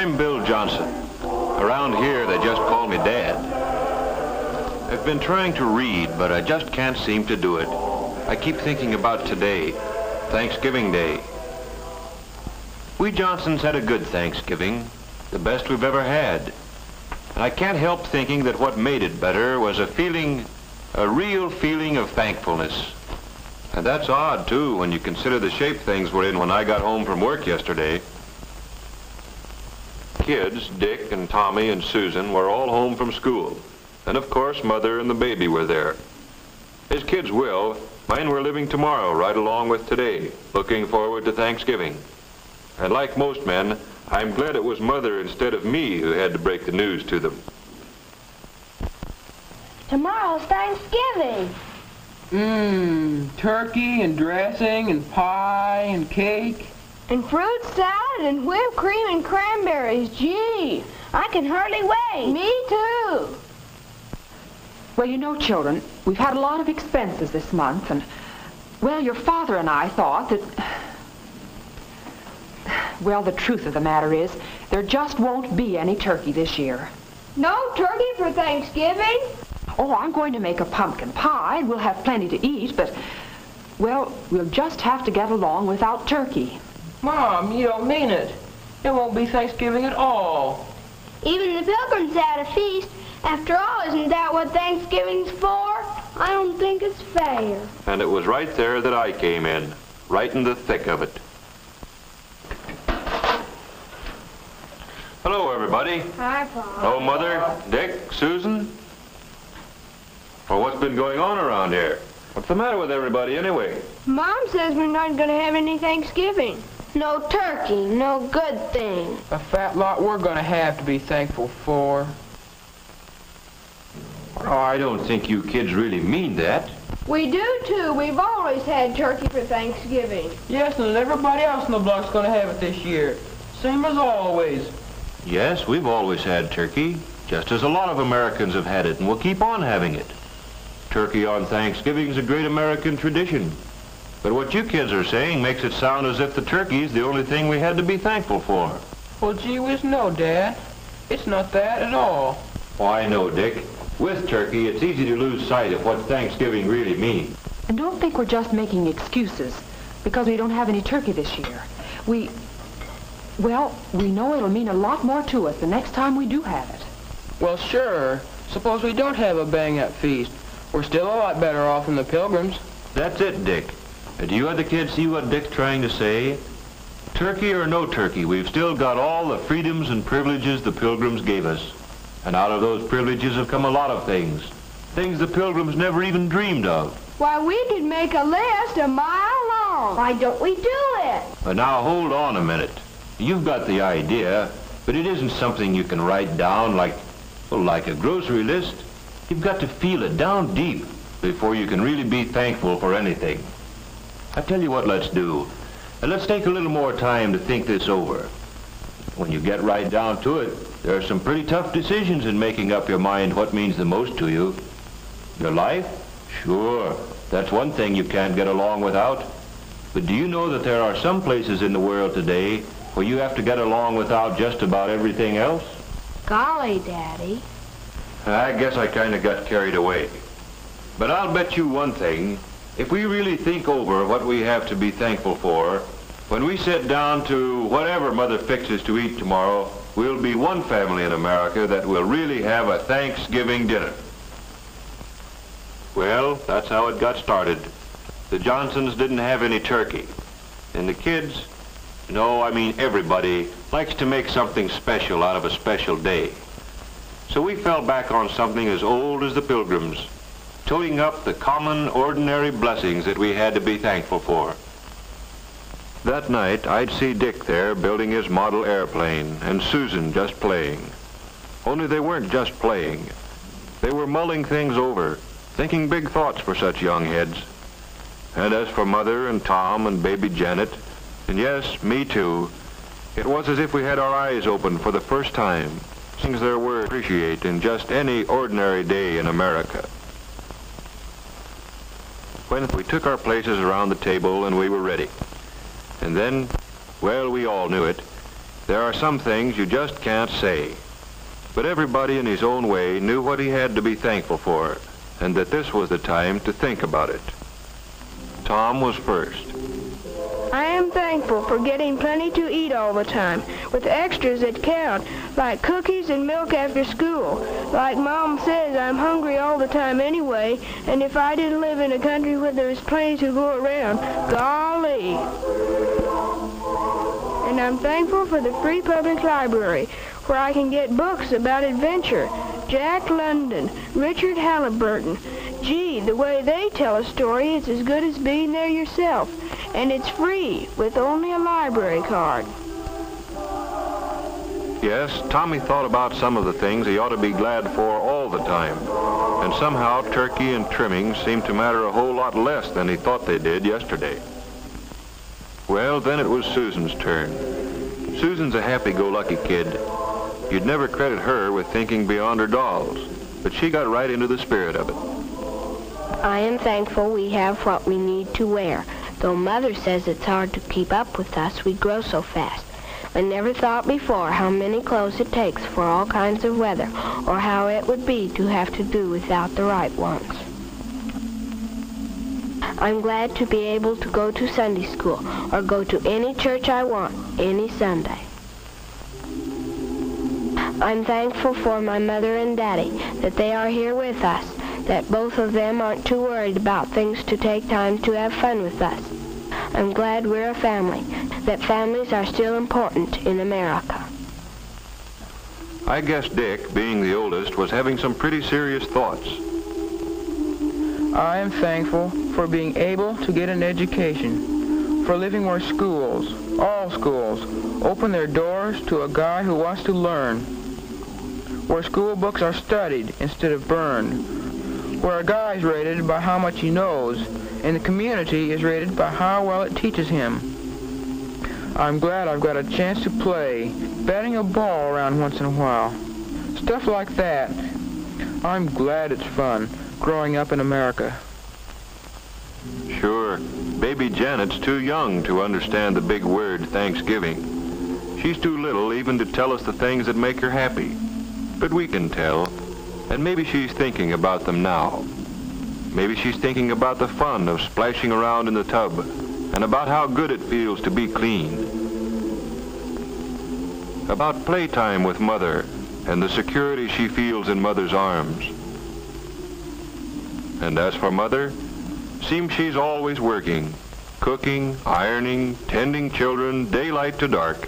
I'm Bill Johnson. Around here, they just call me Dad. I've been trying to read, but I just can't seem to do it. I keep thinking about today, Thanksgiving Day. We Johnsons had a good Thanksgiving, the best we've ever had. And I can't help thinking that what made it better was a real feeling of thankfulness. And that's odd, too, when you consider the shape things were in when I got home from work yesterday. Kids, Dick and Tommy and Susan, were all home from school. And of course, Mother and the baby were there. As kids will, mine were living tomorrow right along with today, looking forward to Thanksgiving. And like most men, I'm glad it was Mother instead of me who had to break the news to them. Tomorrow's Thanksgiving. Turkey and dressing and pie and cake. And fruit salad and whipped cream and cranberries. Gee, I can hardly wait. Me too. Well, you know, children, we've had a lot of expenses this month, and, well, your father and I thought that... Well, the truth of the matter is, there just won't be any turkey this year. No turkey for Thanksgiving? Oh, I'm going to make a pumpkin pie, and we'll have plenty to eat, but, well, we'll just have to get along without turkey. Mom, you don't mean it. It won't be Thanksgiving at all. Even the Pilgrims had a feast. After all, isn't that what Thanksgiving's for? I don't think it's fair. And it was right there that I came in, right in the thick of it. Hello, everybody. Hi, Pop. Hello, Mother, Dick, Susan. Well, what's been going on around here? What's the matter with everybody, anyway? Mom says we're not going to have any Thanksgiving. No turkey, no good thing. A fat lot we're gonna have to be thankful for. Oh, I don't think you kids really mean that. We do, too. We've always had turkey for Thanksgiving. Yes, and everybody else in the block's gonna have it this year. Same as always. Yes, we've always had turkey, just as a lot of Americans have had it, and we'll keep on having it. Turkey on Thanksgiving is a great American tradition. But what you kids are saying makes it sound as if the turkey's the only thing we had to be thankful for. Well, gee whiz, no, Dad. It's not that at all. Oh, I know, Dick. With turkey, it's easy to lose sight of what Thanksgiving really means. And don't think we're just making excuses because we don't have any turkey this year. We know it'll mean a lot more to us the next time we do have it. Well, sure. Suppose we don't have a bang-up feast. We're still a lot better off than the Pilgrims. That's it, Dick. Do you other kids see what Dick's trying to say? Turkey or no turkey, we've still got all the freedoms and privileges the Pilgrims gave us. And out of those privileges have come a lot of things. Things the Pilgrims never even dreamed of. Why, we could make a list a mile long. Why don't we do it? But now hold on a minute. You've got the idea, but it isn't something you can write down like a grocery list. You've got to feel it down deep before you can really be thankful for anything. I tell you what let's do. Let's take a little more time to think this over. When you get right down to it, there are some pretty tough decisions in making up your mind what means the most to you. Your life? Sure, that's one thing you can't get along without. But do you know that there are some places in the world today where you have to get along without just about everything else? Golly, Daddy. I guess I kind of got carried away. But I'll bet you one thing. If we really think over what we have to be thankful for, when we sit down to whatever Mother fixes to eat tomorrow, we'll be one family in America that will really have a Thanksgiving dinner. Well, that's how it got started. The Johnsons didn't have any turkey. And the kids, no, I mean everybody, likes to make something special out of a special day. So we fell back on something as old as the Pilgrims, toting up the common, ordinary blessings that we had to be thankful for. That night, I'd see Dick there building his model airplane, and Susan just playing. Only they weren't just playing. They were mulling things over, thinking big thoughts for such young heads. And as for Mother and Tom and baby Janet, and yes, me too, it was as if we had our eyes open for the first time. Things there were to appreciate in just any ordinary day in America. When we took our places around the table and we were ready. And then, well, we all knew it. There are some things you just can't say. But everybody in his own way knew what he had to be thankful for, and that this was the time to think about it. Tom was first. I am thankful for getting plenty to eat all the time, with extras that count, like cookies and milk after school. Like Mom says, I'm hungry all the time anyway, and if I didn't live in a country where there was plenty to go around, golly. And I'm thankful for the free public library, where I can get books about adventure. Jack London, Richard Halliburton. Gee, the way they tell a story is as good as being there yourself. And it's free, with only a library card. Yes, Tommy thought about some of the things he ought to be glad for all the time. And somehow turkey and trimmings seemed to matter a whole lot less than he thought they did yesterday. Well, then it was Susan's turn. Susan's a happy-go-lucky kid. You'd never credit her with thinking beyond her dolls, but she got right into the spirit of it. I am thankful we have what we need to wear. Though Mother says it's hard to keep up with us, we grow so fast. I never thought before how many clothes it takes for all kinds of weather, or how it would be to have to do without the right ones. I'm glad to be able to go to Sunday school, or go to any church I want, any Sunday. I'm thankful for my mother and daddy, that they are here with us, that both of them aren't too worried about things to take time to have fun with us. I'm glad we're a family, that families are still important in America. I guess Dick, being the oldest, was having some pretty serious thoughts. I am thankful for being able to get an education, for living where schools, all schools, open their doors to a guy who wants to learn, where school books are studied instead of burned, where a guy is rated by how much he knows, and the community is rated by how well it teaches him. I'm glad I've got a chance to play, batting a ball around once in a while. Stuff like that. I'm glad it's fun, growing up in America. Sure, baby Janet's too young to understand the big word Thanksgiving. She's too little even to tell us the things that make her happy. But we can tell, and maybe she's thinking about them now. Maybe she's thinking about the fun of splashing around in the tub, and about how good it feels to be clean. About playtime with Mother, and the security she feels in Mother's arms. And as for Mother, seems she's always working, cooking, ironing, tending children, daylight to dark.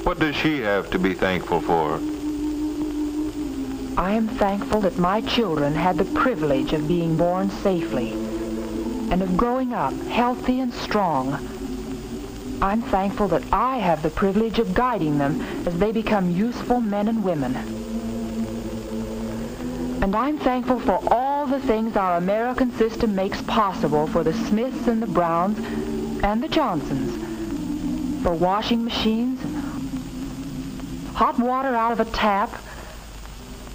What does she have to be thankful for? I am thankful that my children had the privilege of being born safely and of growing up healthy and strong. I'm thankful that I have the privilege of guiding them as they become useful men and women. And I'm thankful for all the things our American system makes possible for the Smiths and the Browns and the Johnsons. For washing machines, hot water out of a tap,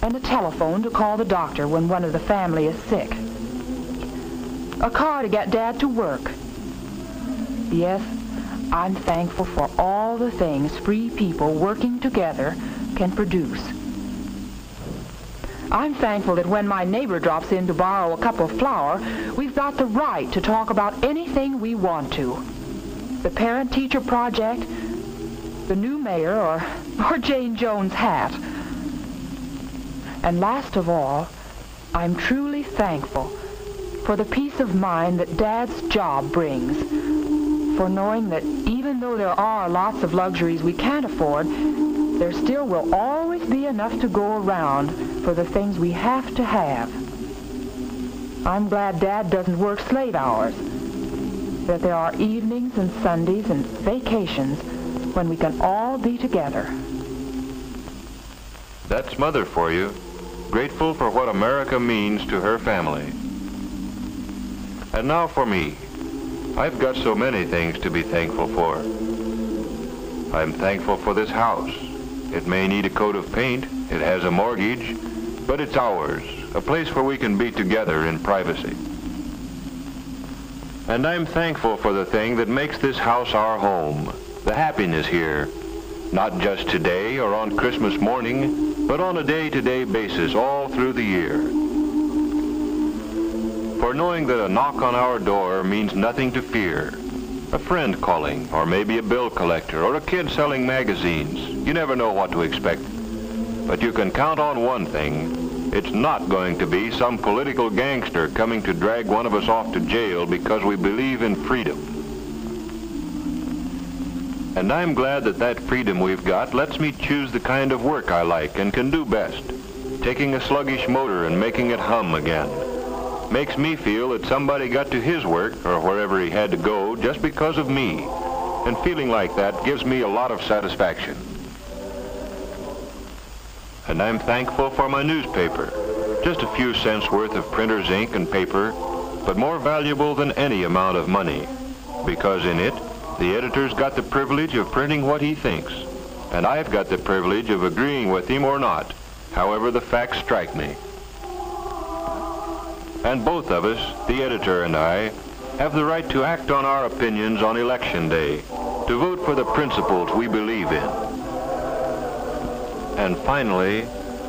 and a telephone to call the doctor when one of the family is sick. A car to get Dad to work. Yes, I'm thankful for all the things free people working together can produce. I'm thankful that when my neighbor drops in to borrow a cup of flour, we've got the right to talk about anything we want to. The parent-teacher project, the new mayor, or Jane Jones' hat. And last of all, I'm truly thankful for the peace of mind that Dad's job brings, for knowing that even though there are lots of luxuries we can't afford, there still will always be enough to go around for the things we have to have. I'm glad Dad doesn't work slave hours, that there are evenings and Sundays and vacations when we can all be together. That's Mother for you, grateful for what America means to her family. And now for me. I've got so many things to be thankful for. I'm thankful for this house. It may need a coat of paint, it has a mortgage, but it's ours, a place where we can be together in privacy. And I'm thankful for the thing that makes this house our home, the happiness here, Not just today or on Christmas morning, but on a day-to-day basis all through the year. For knowing that a knock on our door means nothing to fear. A friend calling, or maybe a bill collector, or a kid selling magazines. You never know what to expect. But you can count on one thing. It's not going to be some political gangster coming to drag one of us off to jail because we believe in freedom. And I'm glad that that freedom we've got lets me choose the kind of work I like and can do best. Taking a sluggish motor and making it hum again. Makes me feel that somebody got to his work, or wherever he had to go, just because of me. And feeling like that gives me a lot of satisfaction. And I'm thankful for my newspaper. Just a few cents worth of printer's ink and paper, but more valuable than any amount of money. Because in it, the editor's got the privilege of printing what he thinks. And I've got the privilege of agreeing with him or not, however the facts strike me. And both of us, the editor and I, have the right to act on our opinions on Election Day, to vote for the principles we believe in. And finally,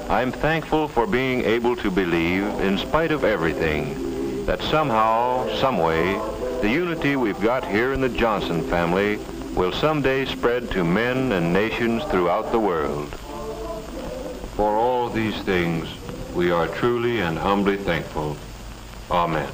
I'm thankful for being able to believe, in spite of everything, that somehow, someway, the unity we've got here in the Johnson family will someday spread to men and nations throughout the world. For all these things, we are truly and humbly thankful. Amen.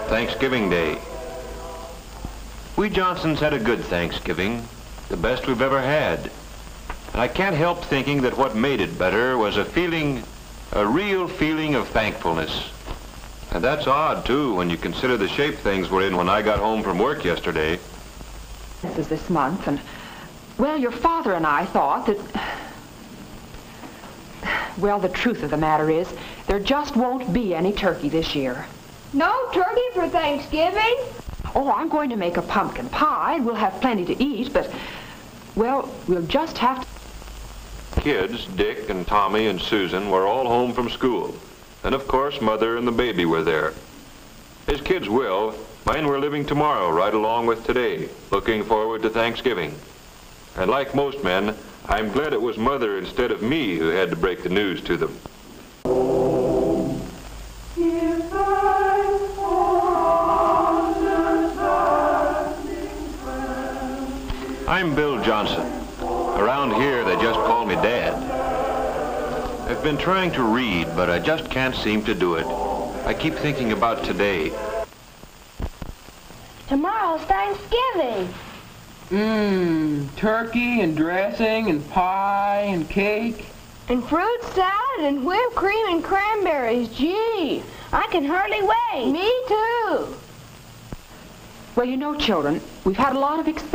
Thanksgiving Day. We Johnsons had a good Thanksgiving, the best we've ever had. And I can't help thinking that what made it better was a real feeling of thankfulness. And that's odd, too, when you consider the shape things were in when I got home from work yesterday. This is this month, and, well, your father and I thought that... Well, the truth of the matter is, there just won't be any turkey this year. No turkey for Thanksgiving? Oh, I'm going to make a pumpkin pie, and we'll have plenty to eat, but, well, we'll just have to... Kids, Dick and Tommy and Susan, were all home from school. And of course, Mother and the baby were there. As kids will, mine were living tomorrow right along with today, looking forward to Thanksgiving. And like most men, I'm glad it was Mother instead of me who had to break the news to them. I'm Bill Johnson. Around here, they just call me Dad. I've been trying to read, but I just can't seem to do it. I keep thinking about today. Tomorrow's Thanksgiving. Turkey and dressing and pie and cake. And fruit salad and whipped cream and cranberries. Gee, I can hardly wait. Me too. Well, you know, children, we've had a lot of expense